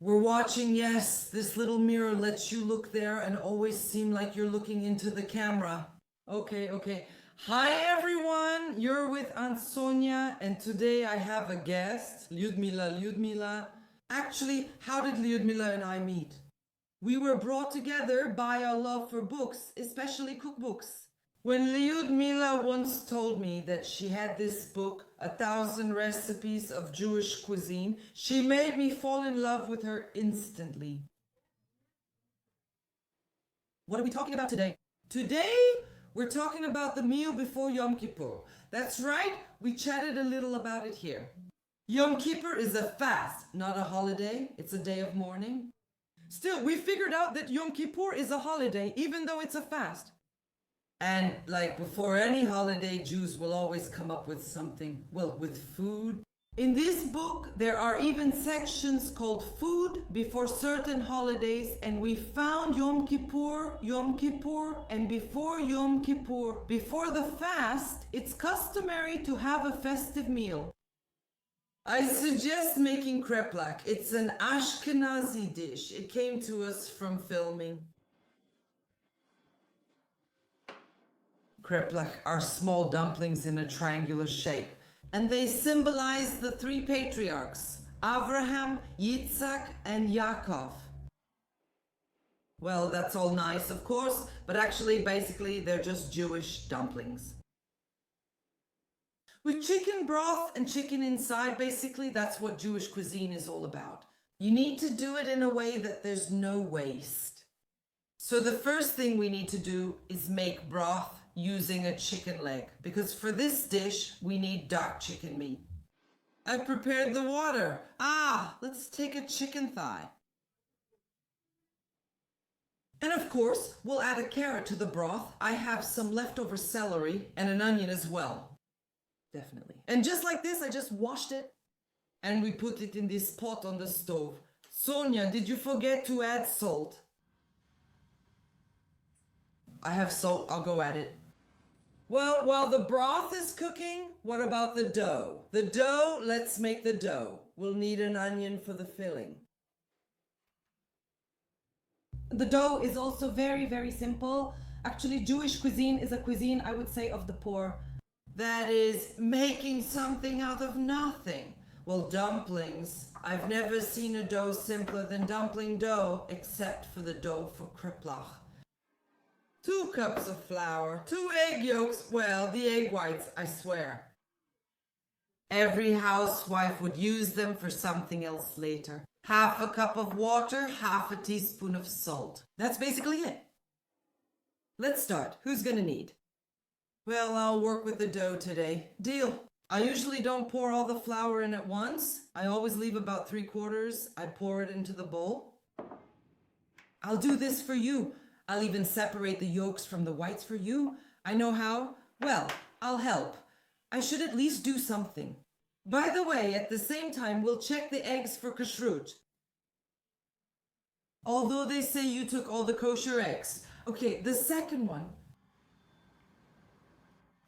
We're watching, yes, this little mirror lets you look there and always seem like you're looking into the camera. Okay. Hi everyone, you're with Aunt Sonia, and today I have a guest, Lyudmila. Actually, how did Lyudmila and I meet? We were brought together by our love for books, especially cookbooks. When Lyudmila once told me that she had this book, 1,000 Recipes of Jewish Cuisine, she made me fall in love with her instantly. What are we talking about today? Today, we're talking about the meal before Yom Kippur. That's right, we chatted a little about it here. Yom Kippur is a fast, not a holiday. It's a day of mourning. Still, we figured out that Yom Kippur is a holiday, even though it's a fast. And like before any holiday, Jews will always come up with something, well, with food. In this book, there are even sections called food before certain holidays, and we found Yom Kippur, and before Yom Kippur, before the fast, it's customary to have a festive meal. I suggest making Kreplach. It's an Ashkenazi dish. It came to us from filming. Kreplach are small dumplings in a triangular shape, and they symbolize the three patriarchs, Abraham, Yitzhak, and Yaakov. Well, that's all nice, of course, but actually, basically, they're just Jewish dumplings. With chicken broth and chicken inside, basically, that's what Jewish cuisine is all about. You need to do it in a way that there's no waste. So the first thing we need to do is make broth using a chicken leg, because for this dish, we need dark chicken meat. I prepared the water. Let's take a chicken thigh. And of course, we'll add a carrot to the broth. I have some leftover celery and an onion as well. Definitely. And just like this, I just washed it and we put it in this pot on the stove. Sonia, did you forget to add salt? I have salt, I'll go at it. Well, while the broth is cooking, what about the dough? The dough, let's make the dough. We'll need an onion for the filling. The dough is also very, very simple. Actually, Jewish cuisine is a cuisine, I would say, of the poor. That is making something out of nothing. Well, dumplings. I've never seen a dough simpler than dumpling dough, except for the dough for Kreplach. 2 cups of flour, 2 egg yolks, well, the egg whites, I swear. Every housewife would use them for something else later. 1/2 cup of water, 1/2 teaspoon of salt. That's basically it. Let's start. Who's gonna need? Well, I'll work with the dough today. Deal. I usually don't pour all the flour in at once. I always leave about 3/4. I pour it into the bowl. I'll do this for you. I'll even separate the yolks from the whites for you. I know how. Well, I'll help. I should at least do something. By the way, at the same time, we'll check the eggs for kashrut. Although they say you took all the kosher eggs. Okay, the second one.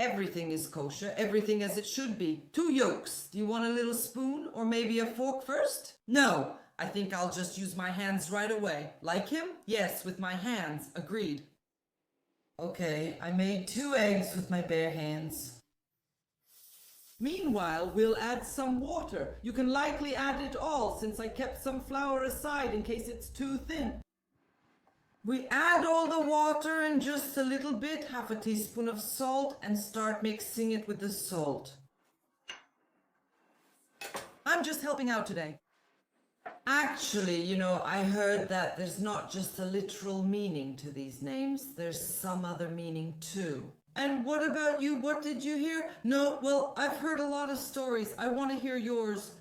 Everything is kosher, everything as it should be. 2 yolks. Do you want a little spoon or maybe a fork first? No, I think I'll just use my hands right away. Like him? Yes, with my hands. Agreed. Okay, I made 2 eggs with my bare hands. Meanwhile, we'll add some water. You can likely add it all since I kept some flour aside in case it's too thin. We add all the water and just a little bit, 1/2 teaspoon of salt, and start mixing it with the salt. I'm just helping out today. Actually, I heard that there's not just a literal meaning to these names, there's some other meaning too. And what about you? What did you hear? No, well, I've heard a lot of stories. I want to hear yours.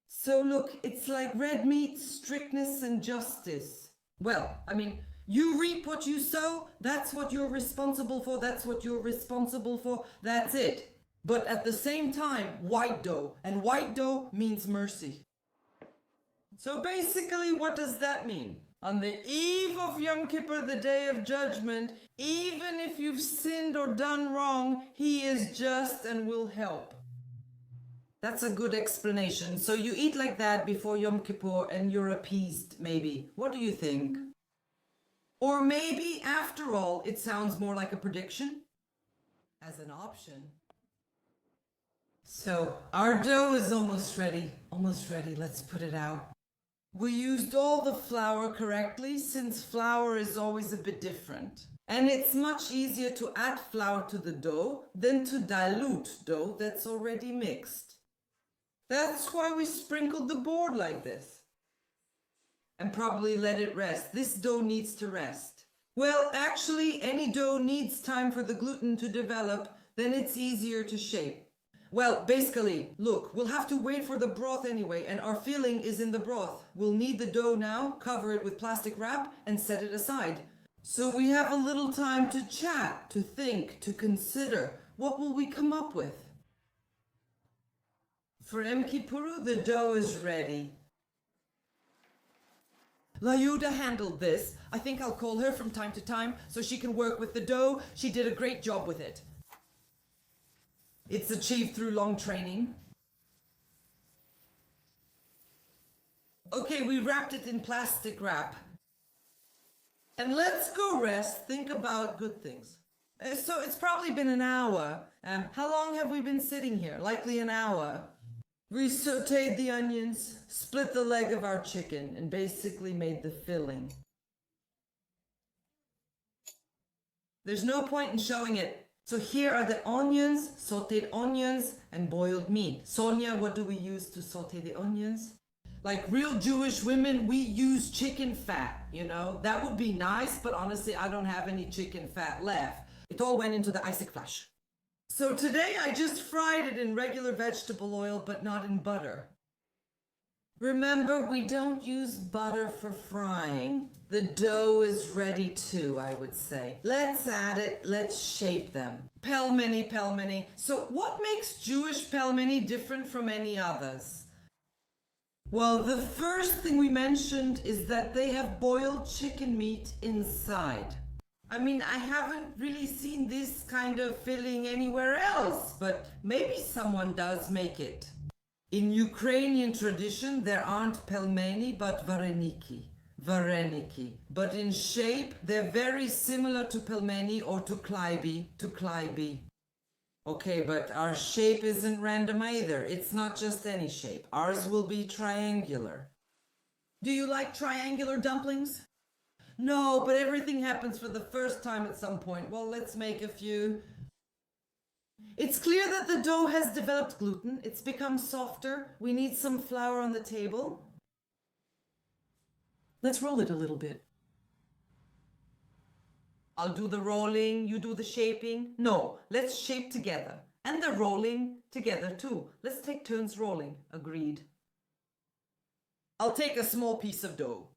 So look, it's like red meat, strictness and justice. Well, you reap what you sow, that's what you're responsible for, that's it. But at the same time, white dough, and white dough means mercy. So basically, what does that mean? On the eve of Yom Kippur, the day of judgment, even if you've sinned or done wrong, he is just and will help. That's a good explanation. So you eat like that before Yom Kippur and you're appeased, maybe. What do you think? Or maybe, after all, it sounds more like a prediction as an option. So our dough is almost ready. Almost ready. Let's put it out. We used all the flour correctly, since flour is always a bit different. And it's much easier to add flour to the dough than to dilute dough that's already mixed. That's why we sprinkled the board like this. And probably let it rest. This dough needs to rest. Well, actually, any dough needs time for the gluten to develop, then it's easier to shape. Well, basically, look, we'll have to wait for the broth anyway, and our filling is in the broth. We'll knead the dough now, cover it with plastic wrap, and set it aside. So we have a little time to chat, to think, to consider. What will we come up with? For Yom Kippur, the dough is ready. Layuda handled this. I think I'll call her from time to time so she can work with the dough. She did a great job with it. It's achieved through long training. Okay, we wrapped it in plastic wrap. And let's go rest, think about good things. So it's probably been an hour. How long have we been sitting here? Likely an hour. We sauteed the onions, split the leg of our chicken, and basically made the filling. There's no point in showing it. So here are the onions, sauteed onions, and boiled meat. Sonia, what do we use to saute the onions? Like real Jewish women, we use chicken fat, you know? That would be nice, but honestly, I don't have any chicken fat left. It all went into the Eisigfleisch. So today I just fried it in regular vegetable oil, but not in butter. Remember, we don't use butter for frying. The dough is ready too, I would say. Let's add it, let's shape them. Pelmeni, pelmeni. So what makes Jewish pelmeni different from any others? Well, the first thing we mentioned is that they have boiled chicken meat inside. I mean, I haven't really seen this kind of filling anywhere else, but maybe someone does make it. In Ukrainian tradition, there aren't pelmeni, but vareniki. Vareniki. But in shape, they're very similar to pelmeni or to kleibi. Okay, but our shape isn't random either. It's not just any shape. Ours will be triangular. Do you like triangular dumplings? No, but everything happens for the first time at some point. Well, let's make a few. It's clear that the dough has developed gluten. It's become softer. We need some flour on the table. Let's roll it a little bit. I'll do the rolling, you do the shaping. No, let's shape together. And the rolling together too. Let's take turns rolling. Agreed. I'll take a small piece of dough.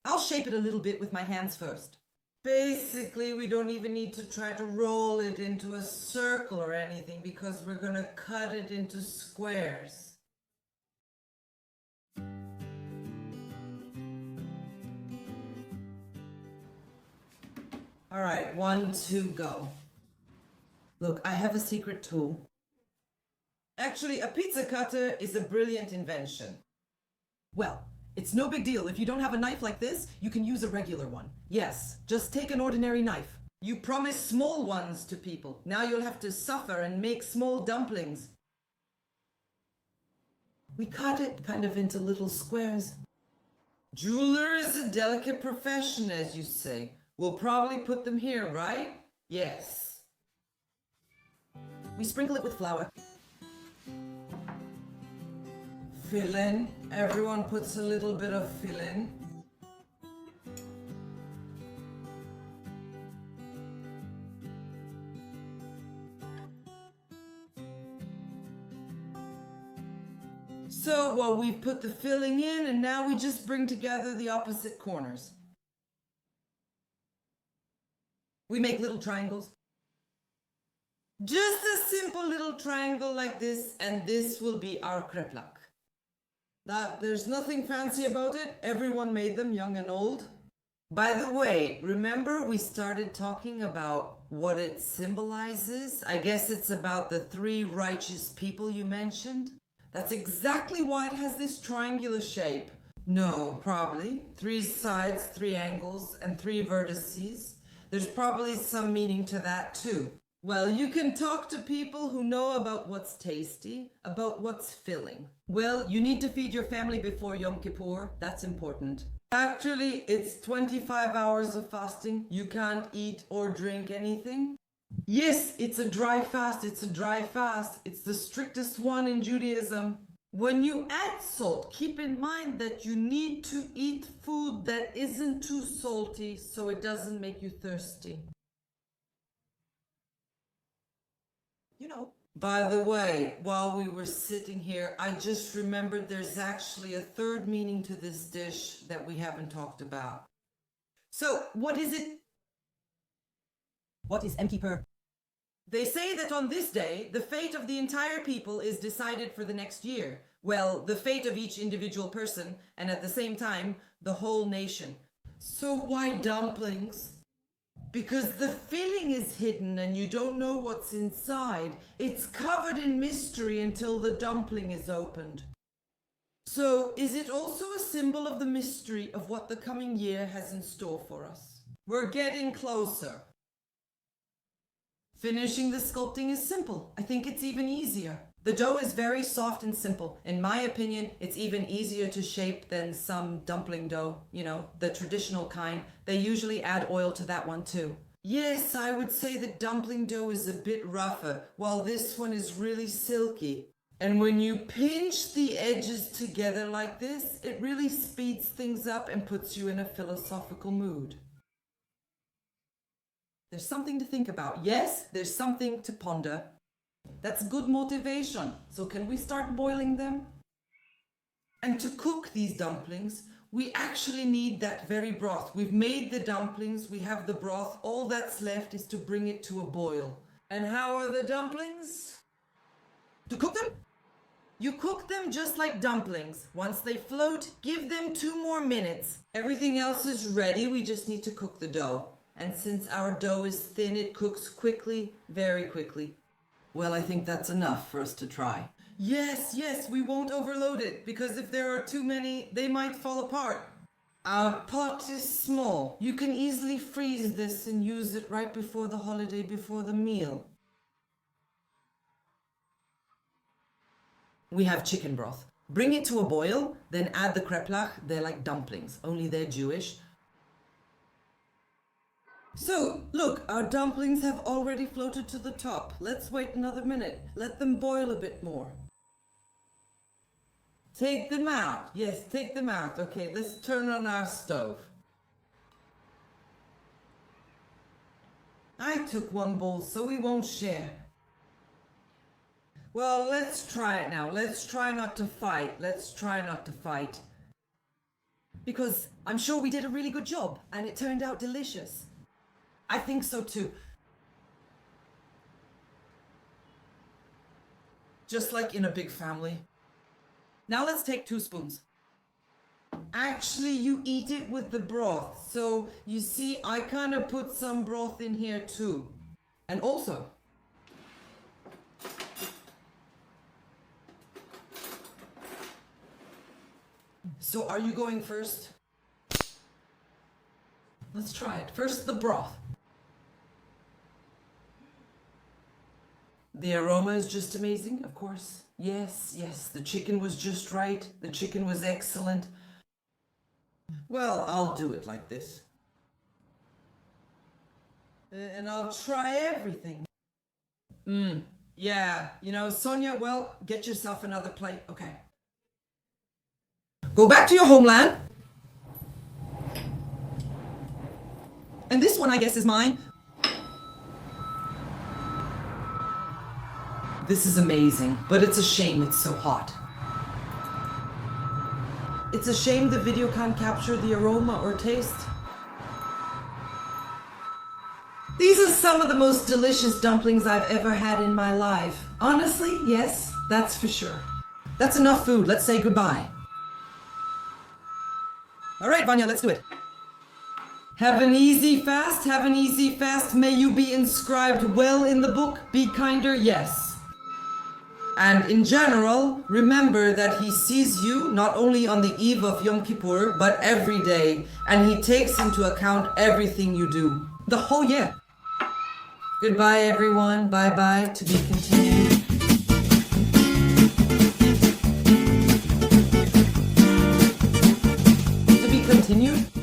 I'll shape it a little bit with my hands first. Basically, we don't even need to try to roll it into a circle or anything because we're gonna cut it into squares. All right, 1, 2, go. Look, I have a secret tool. Actually, a pizza cutter is a brilliant invention. Well, it's no big deal. If you don't have a knife like this, you can use a regular one. Yes, just take an ordinary knife. You promised small ones to people. Now you'll have to suffer and make small dumplings. We cut it kind of into little squares. Jeweler is a delicate profession, as you say. We'll probably put them here, right? Yes. We sprinkle it with flour. Fill in. Everyone puts a little bit of fill in. So, well, we've put the filling in, and now we just bring together the opposite corners. We make little triangles. Just a simple little triangle like this, and this will be our kreplach. There's nothing fancy about it. Everyone made them, young and old. By the way, remember we started talking about what it symbolizes? I guess it's about the three righteous people you mentioned. That's exactly why it has this triangular shape. No, probably. 3 sides, 3 angles, and 3 vertices. There's probably some meaning to that too. Well, you can talk to people who know about what's tasty, about what's filling. Well, you need to feed your family before Yom Kippur. That's important. Actually, it's 25 hours of fasting. You can't eat or drink anything. Yes, it's a dry fast. It's a dry fast. It's the strictest one in Judaism. When you add salt, keep in mind that you need to eat food that isn't too salty so it doesn't make you thirsty. You know. By the way, while we were sitting here, I just remembered there's actually a third meaning to this dish that we haven't talked about. So, what is it? What is Yom Kippur? They say that on this day, the fate of the entire people is decided for the next year. Well, the fate of each individual person, and at the same time, the whole nation. So why dumplings? Because the filling is hidden and you don't know what's inside. It's covered in mystery until the dumpling is opened. So, is it also a symbol of the mystery of what the coming year has in store for us? We're getting closer. Finishing the sculpting is simple. I think it's even easier. The dough is very soft and simple. In my opinion, it's even easier to shape than some dumpling dough, you know, the traditional kind. They usually add oil to that one too. Yes, I would say the dumpling dough is a bit rougher, while this one is really silky. And when you pinch the edges together like this, it really speeds things up and puts you in a philosophical mood. There's something to think about. Yes, there's something to ponder. That's good motivation. So can we start boiling them? And to cook these dumplings, we actually need that very broth. We've made the dumplings, we have the broth. All that's left is to bring it to a boil. And how are the dumplings? To cook them? You cook them just like dumplings. Once they float, give them 2 more minutes. Everything else is ready, we just need to cook the dough. And since our dough is thin, it cooks quickly, very quickly. Well, I think that's enough for us to try. Yes, we won't overload it, because if there are too many, they might fall apart. Our pot is small. You can easily freeze this and use it right before the holiday, before the meal. We have chicken broth. Bring it to a boil, then add the Kreplach. They're like dumplings, only they're Jewish. So, look, our dumplings have already floated to the top. Let's wait another minute. Let them boil a bit more. Take them out. Yes, take them out. Okay, let's turn on our stove. I took 1 bowl, so we won't share. Well, let's try it now. Let's try not to fight. Let's try not to fight. Because I'm sure we did a really good job, and it turned out delicious. I think so too. Just like in a big family. Now let's take 2 spoons. Actually, you eat it with the broth. So, you see, I kind of put some broth in here too. And also, so are you going first? Let's try it. First, the broth. The aroma is just amazing, of course. Yes, the chicken was just right. The chicken was excellent. Well, I'll do it like this. And I'll try everything. Yeah, you know, Sonia, well, get yourself another plate. Okay. Go back to your homeland. And this one, I guess, is mine. This is amazing, but it's a shame it's so hot. It's a shame the video can't capture the aroma or taste. These are some of the most delicious dumplings I've ever had in my life. Honestly, yes, that's for sure. That's enough food. Let's say goodbye. All right, Vanya, let's do it. Have an easy fast, have an easy fast. May you be inscribed well in the book. Be kinder, yes. And in general, remember that he sees you not only on the eve of Yom Kippur, but every day. And he takes into account everything you do. The whole year. Goodbye, everyone. Bye-bye. To be continued. To be continued.